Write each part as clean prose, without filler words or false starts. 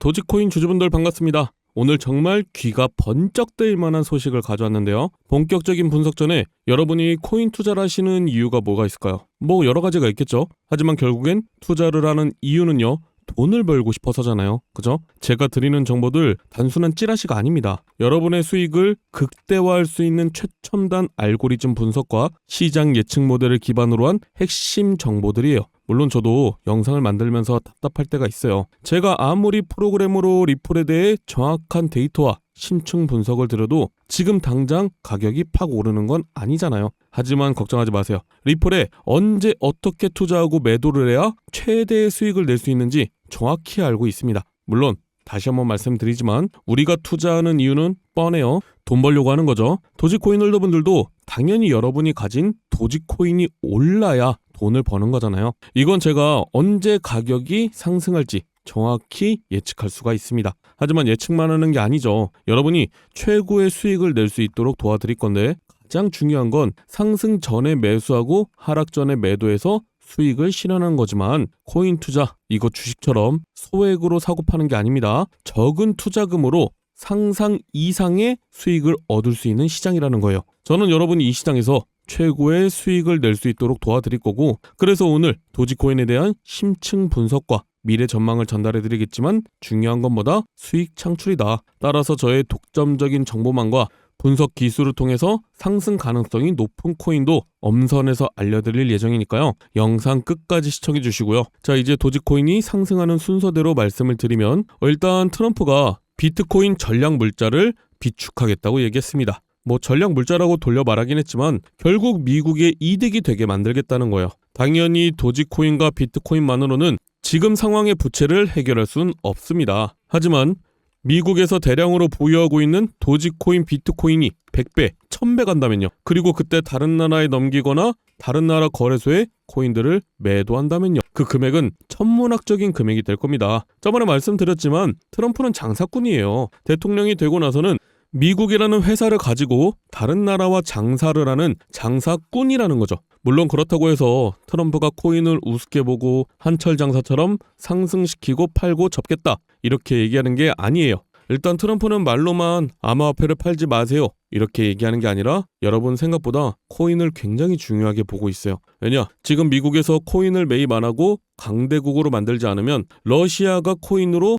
도지코인 주주분들 반갑습니다. 오늘 정말 귀가 번쩍 뜨일 만한 소식을 가져왔는데요. 본격적인 분석 전에 여러분이 코인 투자를 하시는 이유가 뭐가 있을까요? 뭐 여러 가지가 있겠죠. 하지만 결국엔 투자를 하는 이유는요. 돈을 벌고 싶어서잖아요. 그죠? 제가 드리는 정보들 단순한 찌라시가 아닙니다. 여러분의 수익을 극대화할 수 있는 최첨단 알고리즘 분석과 시장 예측 모델을 기반으로 한 핵심 정보들이에요. 물론 저도 영상을 만들면서 답답할 때가 있어요. 제가 아무리 프로그램으로 리플에 대해 정확한 데이터와 심층 분석을 드려도 지금 당장 가격이 팍 오르는 건 아니잖아요. 하지만 걱정하지 마세요. 리플에 언제 어떻게 투자하고 매도를 해야 최대의 수익을 낼 수 있는지 정확히 알고 있습니다. 물론 다시 한번 말씀드리지만 우리가 투자하는 이유는 뻔해요. 돈 벌려고 하는 거죠. 도지코인 홀더분들도 당연히 여러분이 가진 도지코인이 올라야 돈을 버는 거잖아요. 이건 제가 언제 가격이 상승할지 정확히 예측할 수가 있습니다. 하지만 예측만 하는 게 아니죠. 여러분이 최고의 수익을 낼 수 있도록 도와드릴 건데 가장 중요한 건 상승 전에 매수하고 하락 전에 매도해서 수익을 실현하는 거지만 코인 투자, 이거 주식처럼 소액으로 사고 파는 게 아닙니다. 적은 투자금으로 상상 이상의 수익을 얻을 수 있는 시장이라는 거예요. 저는 여러분이 이 시장에서 최고의 수익을 낼 수 있도록 도와드릴 거고, 그래서 오늘 도지코인에 대한 심층 분석과 미래 전망을 전달해 드리겠지만 중요한 건 뭐다? 수익 창출이다. 따라서 저의 독점적인 정보망과 분석 기술을 통해서 상승 가능성이 높은 코인도 엄선해서 알려드릴 예정이니까요. 영상 끝까지 시청해 주시고요. 자, 이제 도지코인이 상승하는 순서대로 말씀을 드리면 일단 트럼프가 비트코인 전략 물자를 비축하겠다고 얘기했습니다. 뭐 전략 물자라고 돌려 말하긴 했지만 결국 미국의 이득이 되게 만들겠다는 거예요. 당연히 도지코인과 비트코인만으로는 지금 상황의 부채를 해결할 수는 없습니다. 하지만 미국에서 대량으로 보유하고 있는 도지코인, 비트코인이 100배, 1000배 간다면요. 그리고 그때 다른 나라에 넘기거나 다른 나라 거래소에 코인들을 매도한다면요. 그 금액은 천문학적인 금액이 될 겁니다. 저번에 말씀드렸지만 트럼프는 장사꾼이에요. 대통령이 되고 나서는 미국이라는 회사를 가지고 다른 나라와 장사를 하는 장사꾼이라는 거죠. 물론 그렇다고 해서 트럼프가 코인을 우습게 보고 한철 장사처럼 상승시키고 팔고 접겠다 이렇게 얘기하는 게 아니에요. 일단 트럼프는 말로만 암호화폐를 팔지 마세요 이렇게 얘기하는 게 아니라 여러분 생각보다 코인을 굉장히 중요하게 보고 있어요. 왜냐? 지금 미국에서 코인을 매입 안 하고 강대국으로 만들지 않으면 러시아가 코인으로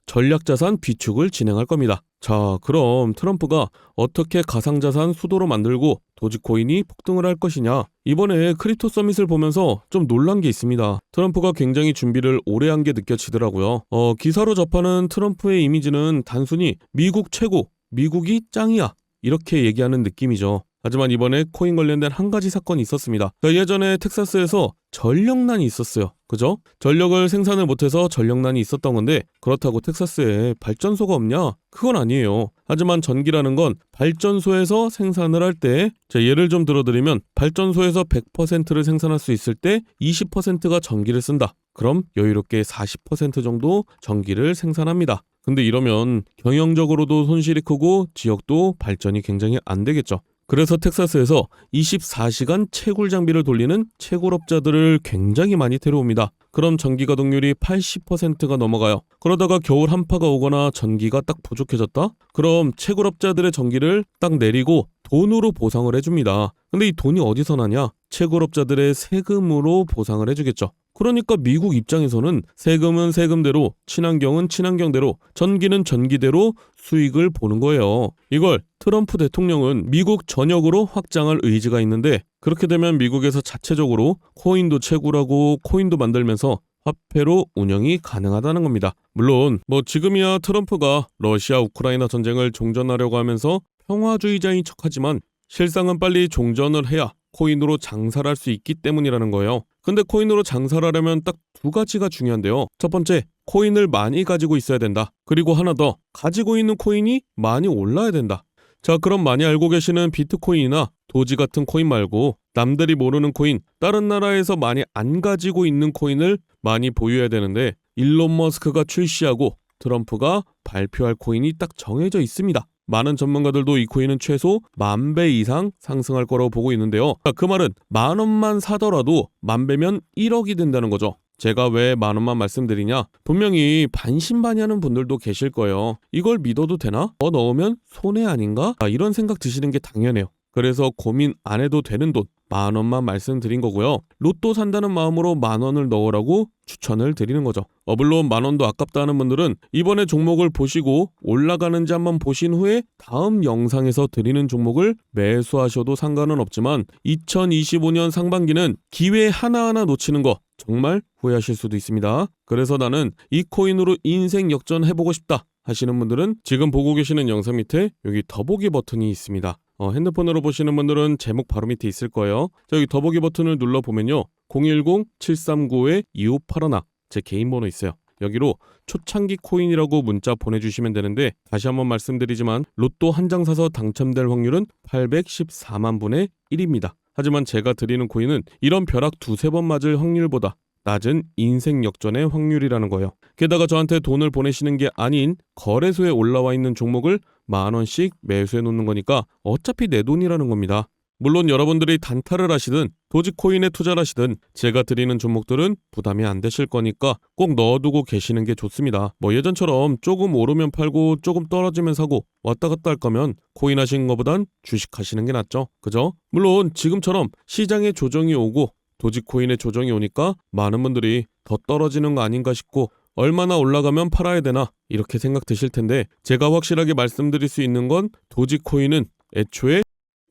전략자산 비축을 진행할 겁니다. 자, 그럼 트럼프가 어떻게 가상자산 수도로 만들고 도지코인이 폭등을 할 것이냐? 이번에 크립토 서밋을 보면서 좀 놀란 게 있습니다. 트럼프가 굉장히 준비를 오래 한 게 느껴지더라고요. 기사로 접하는 트럼프의 이미지는 단순히 미국 최고, 미국이 짱이야 이렇게 얘기하는 느낌이죠. 하지만 이번에 코인 관련된 한 가지 사건이 있었습니다. 예전에 텍사스에서 전력난이 있었어요. 그죠? 전력을 생산을 못해서 전력난이 있었던 건데 그렇다고 텍사스에 발전소가 없냐? 그건 아니에요. 하지만 전기라는 건 발전소에서 생산을 할 때 예를 좀 들어드리면 발전소에서 100%를 생산할 수 있을 때 20%가 전기를 쓴다. 그럼 여유롭게 40% 정도 전기를 생산합니다. 근데 이러면 경영적으로도 손실이 크고 지역도 발전이 굉장히 안 되겠죠. 그래서 텍사스에서 24시간 채굴 장비를 돌리는 채굴업자들을 굉장히 많이 데려옵니다. 그럼 전기 가동률이 80%가 넘어가요. 그러다가 겨울 한파가 오거나 전기가 딱 부족해졌다? 그럼 채굴업자들의 전기를 딱 내리고 돈으로 보상을 해줍니다. 근데 이 돈이 어디서 나냐? 채굴업자들의 세금으로 보상을 해주겠죠. 그러니까 미국 입장에서는 세금은 세금대로, 친환경은 친환경대로, 전기는 전기대로 수익을 보는 거예요. 이걸 트럼프 대통령은 미국 전역으로 확장할 의지가 있는데 그렇게 되면 미국에서 자체적으로 코인도 채굴하고 코인도 만들면서 화폐로 운영이 가능하다는 겁니다. 물론 지금이야 트럼프가 러시아 우크라이나 전쟁을 종전하려고 하면서 평화주의자인 척하지만 실상은 빨리 종전을 해야 코인으로 장사를 할 수 있기 때문이라는 거예요. 근데 코인으로 장사를 하려면 딱 두 가지가 중요한데요. 첫 번째, 코인을 많이 가지고 있어야 된다. 그리고 하나 더, 가지고 있는 코인이 많이 올라야 된다. 자, 그럼 많이 알고 계시는 비트코인이나 도지 같은 코인 말고 남들이 모르는 코인, 다른 나라에서 많이 안 가지고 있는 코인을 많이 보유해야 되는데 일론 머스크가 출시하고 트럼프가 발표할 코인이 딱 정해져 있습니다. 많은 전문가들도 이 코인은 최소 10,000배 이상 상승할 거라고 보고 있는데요. 그 말은 10,000원만 사더라도 10,000배면 1억이 된다는 거죠. 제가 왜 10,000원만 말씀드리냐? 분명히 반신반의하는 분들도 계실 거예요. 이걸 믿어도 되나? 더 넣으면 손해 아닌가? 이런 생각 드시는 게 당연해요. 그래서 고민 안 해도 되는 돈 10,000원만 말씀드린 거고요. 로또 산다는 마음으로 10,000원을 넣으라고 추천을 드리는 거죠. 물론 10,000원도 아깝다 하는 분들은 이번에 종목을 보시고 올라가는지 한번 보신 후에 다음 영상에서 드리는 종목을 매수하셔도 상관은 없지만 2025년 상반기는 기회 하나하나 놓치는 거 정말 후회하실 수도 있습니다. 그래서 나는 이 코인으로 인생 역전해보고 싶다 하시는 분들은 지금 보고 계시는 영상 밑에 여기 더보기 버튼이 있습니다. 핸드폰으로 보시는 분들은 제목 바로 밑에 있을 거예요. 자, 여기 더보기 버튼을 눌러보면요. 010-739-2581 제 개인 번호 있어요. 여기로 초창기 코인이라고 문자 보내주시면 되는데 다시 한번 말씀드리지만 로또 한 장 사서 당첨될 확률은 814만 분의 1입니다. 하지만 제가 드리는 코인은 이런 벼락 두세 번 맞을 확률보다 낮은 인생 역전의 확률이라는 거예요. 게다가 저한테 돈을 보내시는 게 아닌 거래소에 올라와 있는 종목을 10,000원씩 매수해 놓는 거니까 어차피 내 돈이라는 겁니다. 물론 여러분들이 단타를 하시든 도지코인에 투자를 하시든 제가 드리는 종목들은 부담이 안 되실 거니까 꼭 넣어두고 계시는 게 좋습니다. 예전처럼 조금 오르면 팔고 조금 떨어지면 사고 왔다 갔다 할 거면 코인 하시는 것보단 주식 하시는 게 낫죠. 그죠? 물론 지금처럼 시장에 조정이 오고 도지코인에 조정이 오니까 많은 분들이 더 떨어지는 거 아닌가 싶고 얼마나 올라가면 팔아야 되나 이렇게 생각 드실 텐데 제가 확실하게 말씀드릴 수 있는 건 도지코인은 애초에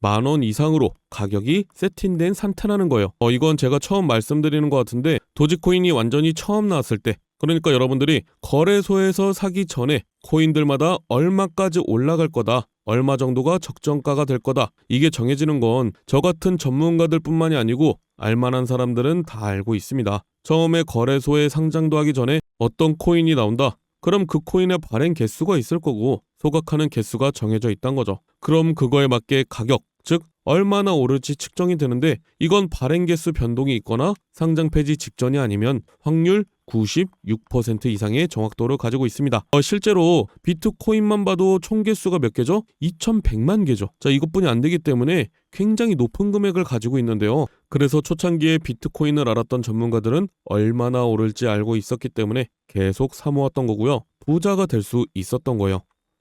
10,000원 이상으로 가격이 세팅된 상태라는 거예요. 이건 제가 처음 말씀드리는 것 같은데 도지코인이 완전히 처음 나왔을 때 그러니까 여러분들이 거래소에서 사기 전에 코인들마다 얼마까지 올라갈 거다 얼마 정도가 적정가가 될 거다 이게 정해지는 건 저 같은 전문가들 뿐만이 아니고 알만한 사람들은 다 알고 있습니다. 처음에 거래소에 상장도 하기 전에 어떤 코인이 나온다 그럼 그 코인의 발행 개수가 있을 거고 소각하는 개수가 정해져 있단 거죠. 그럼 그거에 맞게 가격, 즉 얼마나 오를지 측정이 되는데 이건 발행 개수 변동이 있거나 상장 폐지 직전이 아니면 확률 96% 이상의 정확도를 가지고 있습니다. 실제로 비트코인만 봐도 총 개수가 몇 개죠? 2,100만 개죠. 자, 이것뿐이 안 되기 때문에 굉장히 높은 금액을 가지고 있는데요. 그래서 초창기에 비트코인을 알았던 전문가들은 얼마나 오를지 알고 있었기 때문에 계속 사모았던 거고요. 부자가 될 수 있었던 거예요.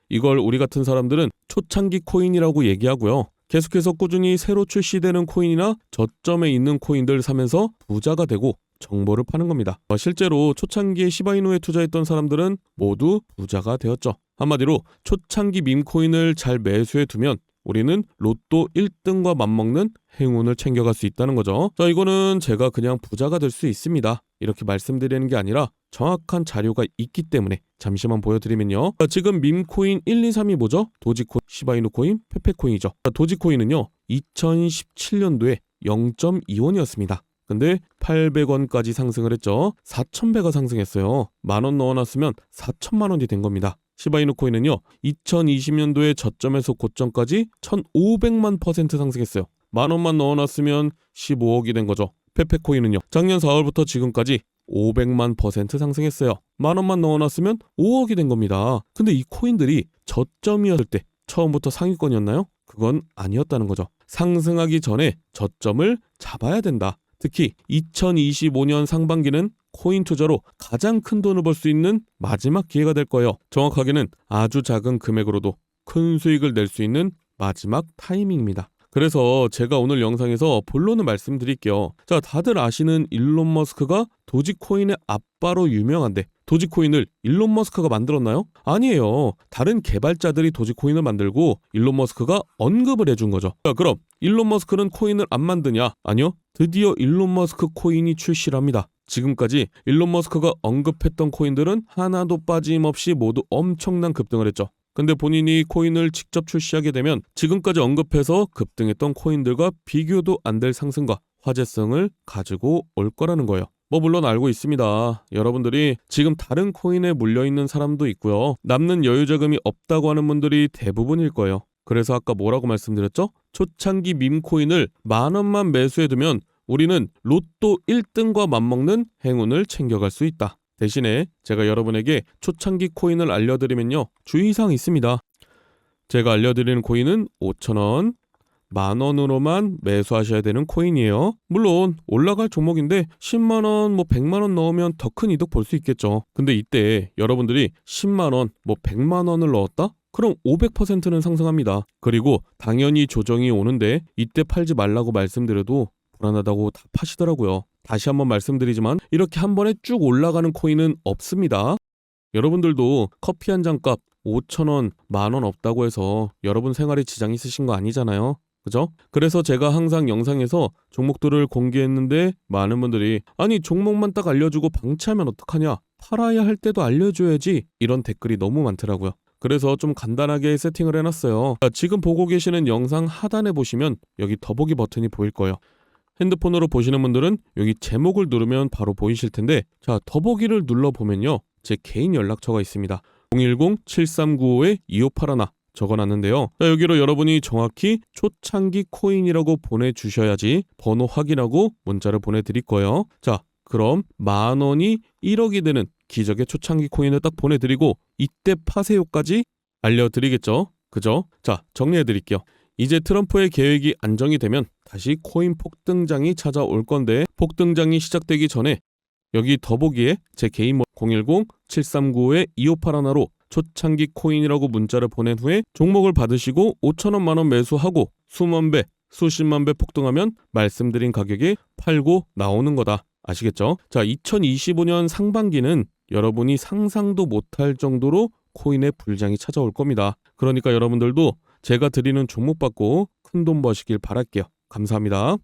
이걸 우리 같은 사람들은 초창기 코인이라고 얘기하고요. 계속해서 꾸준히 새로 출시되는 코인이나 저점에 있는 코인들 사면서 부자가 되고 정보를 파는 겁니다. 실제로 초창기에 시바이누에 투자했던 사람들은 모두 부자가 되었죠. 한마디로 초창기 밈코인을 잘 매수해 두면 우리는 로또 1등과 맞먹는 행운을 챙겨갈 수 있다는 거죠. 자, 이거는 제가 그냥 부자가 될 수 있습니다. 이렇게 말씀드리는 게 아니라 정확한 자료가 있기 때문에 잠시만 보여드리면요. 자, 지금 밈코인 1, 2, 3이 뭐죠? 도지코인, 시바이누 코인, 페페코인이죠. 자, 도지코인은요. 2017년도에 0.2원이었습니다. 근데 800원까지 상승을 했죠. 4,000배가 상승했어요. 10,000원 넣어놨으면 4천만 원이 된 겁니다. 시바이누 코인은요. 2020년도에 저점에서 고점까지 1,500만 % 상승했어요. 10,000원만 넣어놨으면 15억이 된 거죠. 페페코인은요. 작년 4월부터 지금까지 500만 % 상승했어요. 10,000원만 넣어놨으면 5억이 된 겁니다. 근데 이 코인들이 저점이었을 때 처음부터 상위권이었나요? 그건 아니었다는 거죠. 상승하기 전에 저점을 잡아야 된다. 특히 2025년 상반기는 코인 투자로 가장 큰 돈을 벌 수 있는 마지막 기회가 될 거예요. 정확하게는 아주 작은 금액으로도 큰 수익을 낼 수 있는 마지막 타이밍입니다. 그래서 제가 오늘 영상에서 본론을 말씀드릴게요. 자, 다들 아시는 일론 머스크가 도지코인의 아빠로 유명한데 도지코인을 일론 머스크가 만들었나요? 아니에요. 다른 개발자들이 도지코인을 만들고 일론 머스크가 언급을 해준 거죠. 자, 그럼 일론 머스크는 코인을 안 만드냐? 아니요. 드디어 일론 머스크 코인이 출시를 합니다. 지금까지 일론 머스크가 언급했던 코인들은 하나도 빠짐없이 모두 엄청난 급등을 했죠. 근데 본인이 코인을 직접 출시하게 되면 지금까지 언급해서 급등했던 코인들과 비교도 안 될 상승과 화제성을 가지고 올 거라는 거예요. 물론 알고 있습니다. 여러분들이 지금 다른 코인에 물려있는 사람도 있고요. 남는 여유 자금이 없다고 하는 분들이 대부분일 거예요. 그래서 아까 뭐라고 말씀드렸죠? 초창기 밈코인을 10,000원만 매수해두면 우리는 로또 1등과 맞먹는 행운을 챙겨갈 수 있다. 대신에 제가 여러분에게 초창기 코인을 알려드리면요. 주의사항이 있습니다. 제가 알려드리는 코인은 5,000원, 10,000원으로만 매수하셔야 되는 코인이에요. 물론 올라갈 종목인데 10만원, 100만원 넣으면 더 큰 이득 볼 수 있겠죠. 근데 이때 여러분들이 10만원, 100만원을 넣었다? 그럼 500%는 상승합니다. 그리고 당연히 조정이 오는데 이때 팔지 말라고 말씀드려도 불안하다고 다 파시더라고요. 다시 한번 말씀드리지만 이렇게 한 번에 쭉 올라가는 코인은 없습니다. 여러분들도 커피 한 잔 값 5,000원, 10,000원 없다고 해서 여러분 생활에 지장 있으신 거 아니잖아요. 그죠? 그래서 제가 항상 영상에서 종목들을 공개했는데 많은 분들이 아니 종목만 딱 알려주고 방치하면 어떡하냐? 팔아야 할 때도 알려줘야지. 이런 댓글이 너무 많더라고요. 그래서 좀 간단하게 세팅을 해놨어요. 자, 지금 보고 계시는 영상 하단에 보시면 여기 더보기 버튼이 보일 거예요. 핸드폰으로 보시는 분들은 여기 제목을 누르면 바로 보이실 텐데 자, 더보기를 눌러보면요. 제 개인 연락처가 있습니다. 010-7395-2581 적어놨는데요. 자, 여기로 여러분이 정확히 초창기 코인이라고 보내주셔야지 번호 확인하고 문자를 보내드릴 거예요. 자, 그럼 10,000원이 1억이 되는 기적의 초창기 코인을 딱 보내드리고 이때 파세요까지 알려드리겠죠. 그죠? 자, 정리해드릴게요. 이제 트럼프의 계획이 안정이 되면 다시 코인 폭등장이 찾아올 건데 폭등장이 시작되기 전에 여기 더보기에 제 개인 010-7395-2581로 초창기 코인이라고 문자를 보낸 후에 종목을 받으시고 5,000원 만원 매수하고 수만 배, 수십만 배 폭등하면 말씀드린 가격에 팔고 나오는 거다. 아시겠죠? 자, 2025년 상반기는 여러분이 상상도 못할 정도로 코인의 불장이 찾아올 겁니다. 그러니까 여러분들도 제가 드리는 종목 받고 큰돈 버시길 바랄게요. 감사합니다.